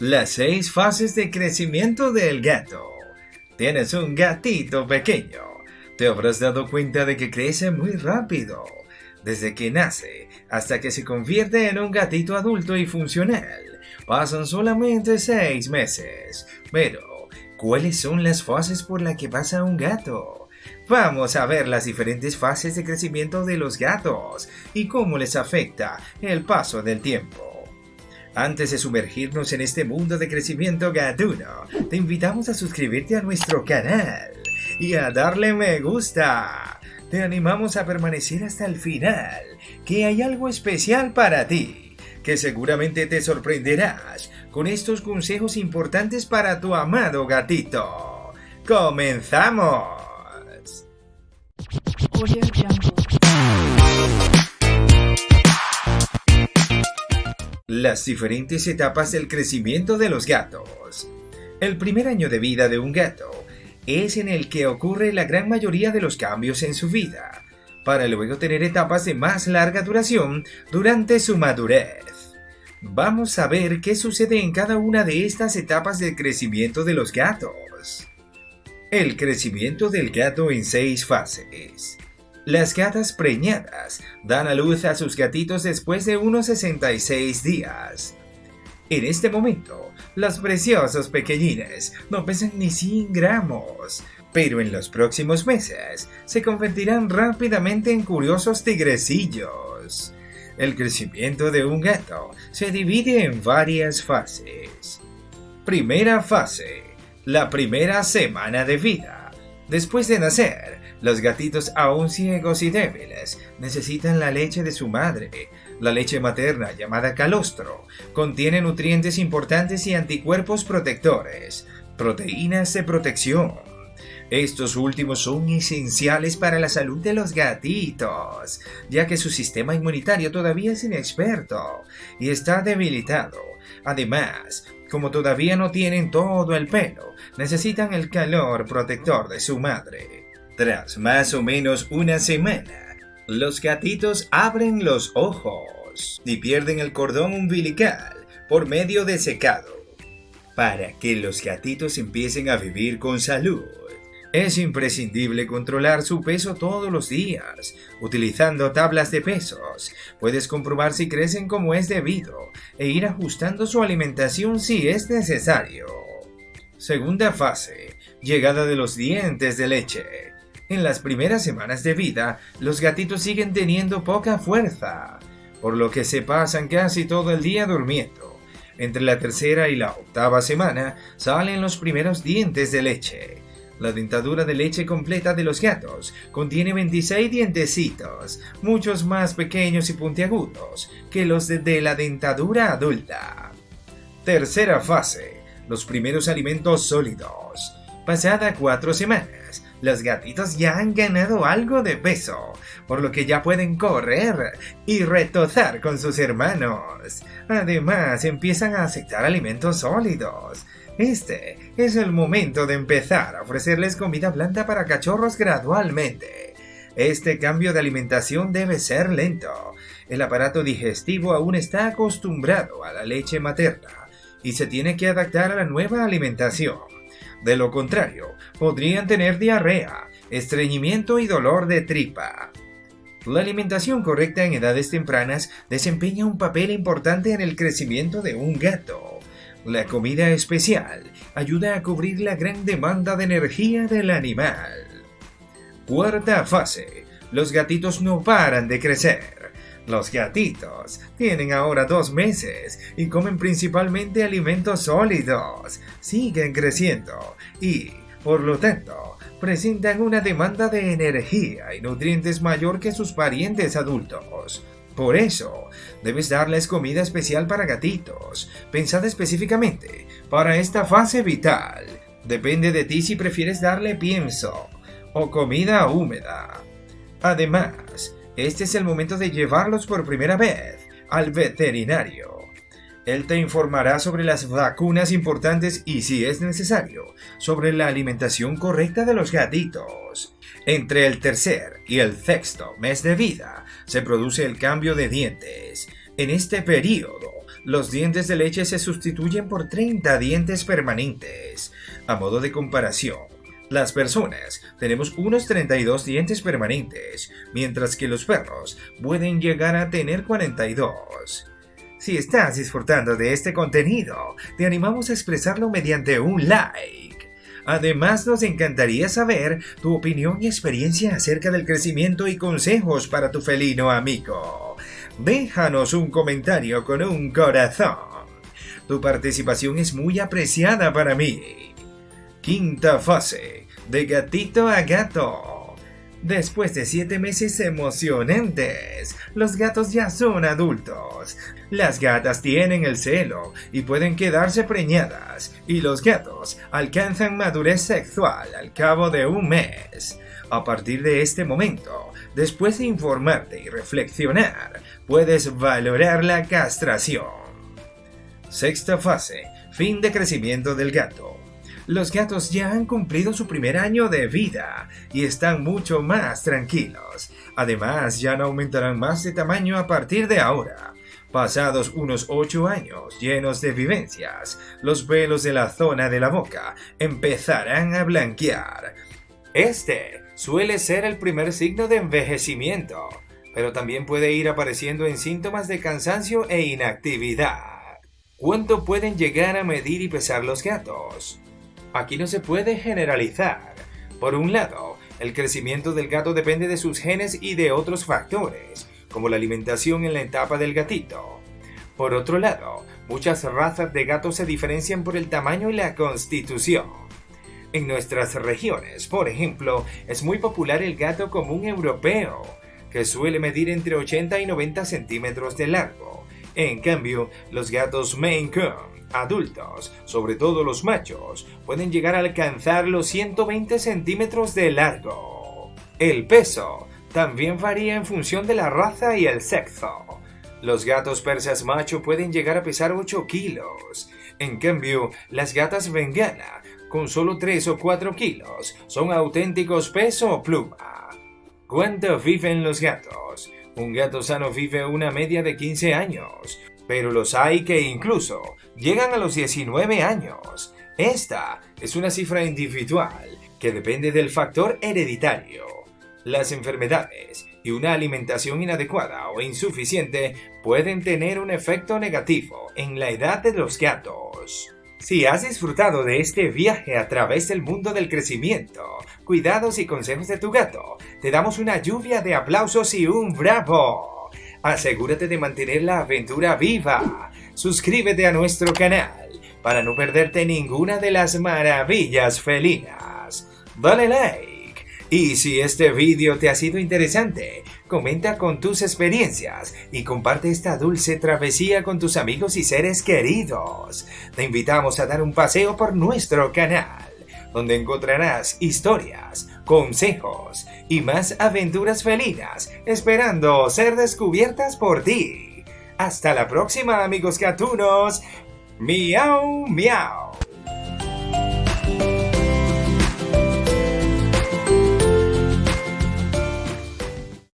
Las 6 fases de crecimiento del gato. Tienes un gatito pequeño. Te habrás dado cuenta de que crece muy rápido, desde que nace hasta que se convierte en un gatito adulto y funcional. Pasan solamente 6 meses. Pero, ¿cuáles son las fases por las que pasa un gato? Vamos a ver las diferentes fases de crecimiento de los gatos y cómo les afecta el paso del tiempo. Antes de sumergirnos en este mundo de crecimiento gatuno, te invitamos a suscribirte a nuestro canal y a darle me gusta. Te animamos a permanecer hasta el final, que hay algo especial para ti, que seguramente te sorprenderás con estos consejos importantes para tu amado gatito. ¡Comenzamos! Audio Jungle. Las diferentes etapas del crecimiento de los gatos. El primer año de vida de un gato es en el que ocurre la gran mayoría de los cambios en su vida, para luego tener etapas de más larga duración durante su madurez. Vamos a ver qué sucede en cada una de estas etapas del crecimiento de los gatos. El crecimiento del gato en 6 fases. Las gatas preñadas dan a luz a sus gatitos después de unos 66 días. En este momento, los preciosos pequeñines no pesan ni 100 gramos, pero en los próximos meses se convertirán rápidamente en curiosos tigrecillos. El crecimiento de un gato se divide en varias fases. Primera fase, la primera semana de vida. Después de nacer, los gatitos aún ciegos y débiles necesitan la leche de su madre. La leche materna, llamada calostro, contiene nutrientes importantes y anticuerpos protectores, proteínas de protección. Estos últimos son esenciales para la salud de los gatitos, ya que su sistema inmunitario todavía es inexperto y está debilitado. Además, como todavía no tienen todo el pelo, necesitan el calor protector de su madre. Tras más o menos una semana, los gatitos abren los ojos y pierden el cordón umbilical por medio de secado. Para que los gatitos empiecen a vivir con salud, es imprescindible controlar su peso todos los días, utilizando tablas de pesos. Puedes comprobar si crecen como es debido e ir ajustando su alimentación si es necesario. Segunda fase, llegada de los dientes de leche. En las primeras semanas de vida, los gatitos siguen teniendo poca fuerza, por lo que se pasan casi todo el día durmiendo. Entre la tercera y la octava semana salen los primeros dientes de leche. La dentadura de leche completa de los gatos contiene 26 dientecitos, muchos más pequeños y puntiagudos que los de la dentadura adulta. Tercera fase, los primeros alimentos sólidos. Pasada 4 semanas, los gatitos ya han ganado algo de peso, por lo que ya pueden correr y retozar con sus hermanos. Además, empiezan a aceptar alimentos sólidos. Este es el momento de empezar a ofrecerles comida blanda para cachorros gradualmente. Este cambio de alimentación debe ser lento. El aparato digestivo aún está acostumbrado a la leche materna y se tiene que adaptar a la nueva alimentación. De lo contrario, podrían tener diarrea, estreñimiento y dolor de tripa. La alimentación correcta en edades tempranas desempeña un papel importante en el crecimiento de un gato. La comida especial ayuda a cubrir la gran demanda de energía del animal. Cuarta fase. Los gatitos no paran de crecer. Los gatitos tienen ahora 2 meses y comen principalmente alimentos sólidos. Siguen creciendo y, por lo tanto, presentan una demanda de energía y nutrientes mayor que sus parientes adultos. Por eso, debes darles comida especial para gatitos, pensada específicamente para esta fase vital. Depende de ti si prefieres darle pienso o comida húmeda. Además, este es el momento de llevarlos por primera vez al veterinario. Él te informará sobre las vacunas importantes y, si es necesario, sobre la alimentación correcta de los gatitos. Entre el tercer y el sexto mes de vida se produce el cambio de dientes. En este periodo, los dientes de leche se sustituyen por 30 dientes permanentes. A modo de comparación, las personas tenemos unos 32 dientes permanentes, mientras que los perros pueden llegar a tener 42. Si estás disfrutando de este contenido, te animamos a expresarlo mediante un like. Además, nos encantaría saber tu opinión y experiencia acerca del crecimiento y consejos para tu felino amigo. Déjanos un comentario con un corazón. Tu participación es muy apreciada para mí. Quinta fase, de gatito a gato. Después de 7 meses emocionantes, los gatos ya son adultos. Las gatas tienen el celo y pueden quedarse preñadas, y los gatos alcanzan madurez sexual al cabo de un mes. A partir de este momento, después de informarte y reflexionar, puedes valorar la castración. Sexta fase, fin de crecimiento del gato. Los gatos ya han cumplido su primer año de vida y están mucho más tranquilos. Además, ya no aumentarán más de tamaño a partir de ahora. Pasados unos 8 años llenos de vivencias, los pelos de la zona de la boca empezarán a blanquear. Este suele ser el primer signo de envejecimiento, pero también puede ir apareciendo en síntomas de cansancio e inactividad. ¿Cuánto pueden llegar a medir y pesar los gatos? Aquí no se puede generalizar. Por un lado, el crecimiento del gato depende de sus genes y de otros factores, como la alimentación en la etapa del gatito. Por otro lado, muchas razas de gatos se diferencian por el tamaño y la constitución. En nuestras regiones, por ejemplo, es muy popular el gato común europeo, que suele medir entre 80 y 90 centímetros de largo. En cambio, los gatos Maine Coon adultos, sobre todo los machos, pueden llegar a alcanzar los 120 centímetros de largo. El peso también varía en función de la raza y el sexo. Los gatos persas macho pueden llegar a pesar 8 kilos. En cambio, las gatas bengala, con solo 3 o 4 kilos, son auténticos peso pluma. ¿Cuánto viven los gatos? Un gato sano vive una media de 15 años, pero los hay que incluso llegan a los 19 años. Esta es una cifra individual que depende del factor hereditario. Las enfermedades y una alimentación inadecuada o insuficiente pueden tener un efecto negativo en la edad de los gatos. Si has disfrutado de este viaje a través del mundo del crecimiento, cuidados y consejos de tu gato, te damos una lluvia de aplausos y un bravo. Asegúrate de mantener la aventura viva. Suscríbete a nuestro canal para no perderte ninguna de las maravillas felinas. Dale like. Y si este vídeo te ha sido interesante, comenta con tus experiencias y comparte esta dulce travesía con tus amigos y seres queridos. Te invitamos a dar un paseo por nuestro canal, donde encontrarás historias, consejos y más aventuras felinas esperando ser descubiertas por ti. Hasta la próxima, amigos gatunos. Miau, miau.